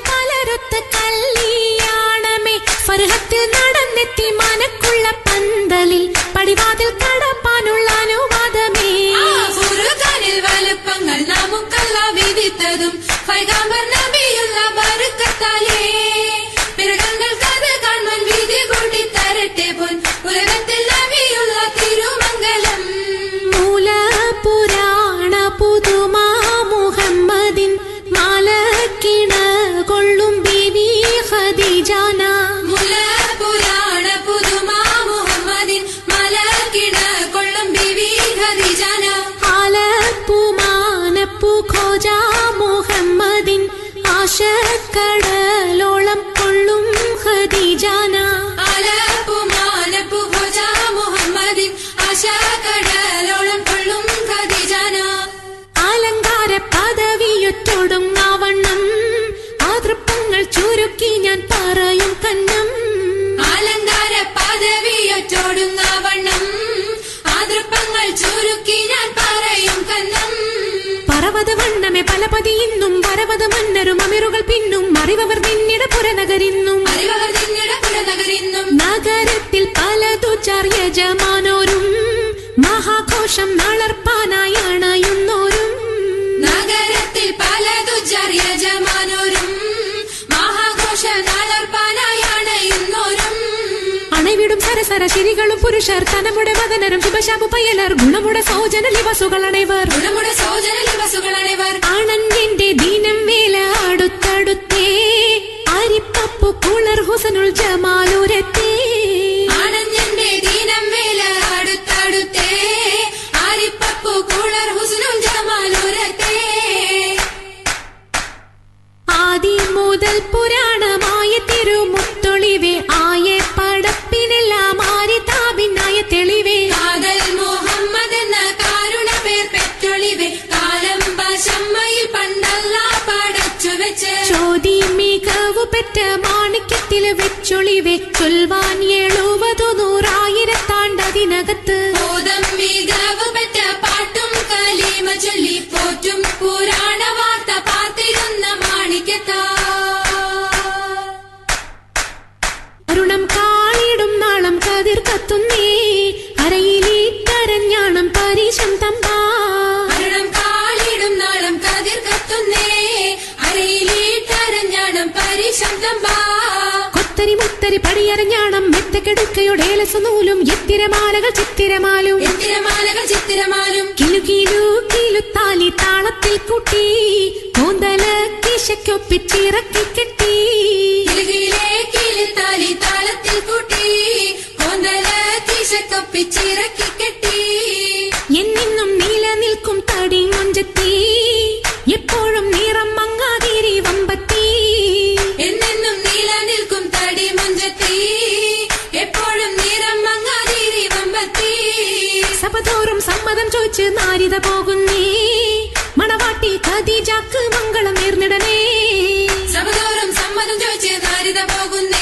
പലരൊത്ത കല്യാണമേ ഫർഹത്തിൽ നടന്നെത്തി മനക്കുള്ള പന്തലിൽ പടിവാതിൽ കടപ്പാനുള്ള അനുവാദമേ. ഖുർആനിൽ വലുപ്പങ്ങൾ നമുക്കല്ല വിധിത്തതും പൈഗംബർ നബിയുള്ള ബർക്കത്താലേ പിറകങ്ങൾക്കത് കാണാൻ വിധി കൂടി തരട്ടെ പൊൻ ഉലകത്തിൽ നബിയുള്ള തിരുമംഗലം. മൂല പുരാണ പുതുമാ മുഹമ്മദിൻ മാലക്കിണ കൊള്ളും ബീവി ഖദീജാന. മൂല പുരാണ പുതുമാ മുഹമ്മദിൻ മാലക്കിണ കൊള്ളും ബീവി ഖദീജാന. ആലപ്പു മാനപ്പു ഖോജ മുഹമ്മദിൻ ആശക്കടലോളം കൊള്ളും ഖദീജാന. ആലപ്പു മാനപ്പു ഖോജ മുഹമ്മദിൻ ആശക്കടലോളം കൊള്ളും ഖദീജാന. അലങ്കാര പദവിയൊറ്റൊടുങ്ങാവണ്ണം ആതൃപ്പങ്ങൾ ചുരുക്കി ഞാൻ പറയും കന്നം. അലങ്കാര പദവിയൊറ്റൊടുങ്ങാവണ്ണം ആതൃപ്പങ്ങൾ ചുരുക്കി ഞാൻ പറയും കന്നം. പറവത വണ്ണമേ പലപതി ഇന്നും വരവത മന്നരും അമിറുകൾ പിന്നും അറിവർ നിന്നിട പുരനഗരിന്നും. അറിവർ നിന്നിട പുരനഗരിന്നും. നഗരത്തിൽ പലതു ചാർയജമാനോരും മഹാഘോഷം നളർപ്പാനായി അണയുന്നോരും. നഗരത്തിൽ പലതു ചാർയജമാനോരും മഹാഘോഷ നളർപ്പാനായി അണയുന്നോരും. അണവിടും സരസര ശിരികളും പുരുഷർ തനമുടെ മദനരും ശുഭശാപു പയലർ ഗുണമുടെ സൗജന ലിവസുകളണേവർ. ഗുണമുടെ സൗജന ലിവസുകളണേവർ. ആണന്റെ ദീനം വേല അടുത്തടുത്തേ അരിപ്പപ്പു കുളർ ഹുസനുൽ ജമാലൂരത്തേ. ആണഞ്ഞന്റെ ദീനം വേല അടുത്തടുത്തേ ആരിപ്പപ്പു കുളർ ഹുസ്നുൽ ജമാലൂരത്തേ. ആദി മുതൽ പുരാണമായ തിരുമുത്തൊളിവേ ആയ പടപ്പിനെല്ലാം ആരിതാപിന്നായ തെളിവേ. കാതൽ മുഹമ്മദ് എന്ന കാരുണ പേർ പെറ്റൊളിവേ കാലം ഭാഷമ്മയിൽ പണ്ടല്ല പടച്ചു വെച്ച്. ചോതി മികവു പെറ്റ മാണിക്യത്തിൽ വെച്ചൊളിവേ ചൊൽവാൻ 70,100,000 ബോധം മികവ് പെറ്റ പാട്ടും കലീമ ചൊല്ലി പോറ്റും പുരാണ വാർത്ത പാർത്തിരുന്ന മാണിക്യത്താ. അരുണം കാളിടും നാളം കതിർ കത്തുന്നേ അരയിലീ കരഞ്ഞാണം പരീശം തമ്പാ. അരുണം കാളിടും നാളം കതിർ കത്തുന്നേ അരയിലീട്ടരഞ്ഞാണം പരീശം തമ്പാ. കൊത്തരി മുത്തരി പടിയരഞ്ഞാണം മെത്തക്കെടുക്കയുടെ ഏലസനൂലും എത്തിരമാലകൾ ചിത്തിരമാലും. എത്തിരമാലകൾ ചിത്തിരമാലും. കിലു കിലു കിലുത്താലി താളത്തിൽ കൂട്ടി കൂന്തല കിശയ്ക്കൊപ്പിച്ചിറക്കി കെട്ടി. കിലുകിലേ കിലുത്താലി താളത്തിൽ കൂട്ടി കോന്തല കിശക്കൊപ്പിച്ചിറക്കി കെട്ടി. എന്നും നിലനിൽക്കും തടി മൊഞ്ചത്തി എപ്പോഴും നിറം മങ്ങാതിരി വമ്പത്തി. എന്നെന്നും നിലനിൽക്കും തടി മഞ്ചത്തി എപ്പോഴും നിറം മങ്ങാതിരി വമ്പത്തി. സഭതോറും സമ്മതം ചോദിച്ച് നാരിത പോകുന്നേ മണവാട്ടി ഖദീജക്ക് മംഗളം നേർന്നിടനേ. സഭതോറും സമ്മതം ചോദിച്ച് നാരിത പോകുന്ന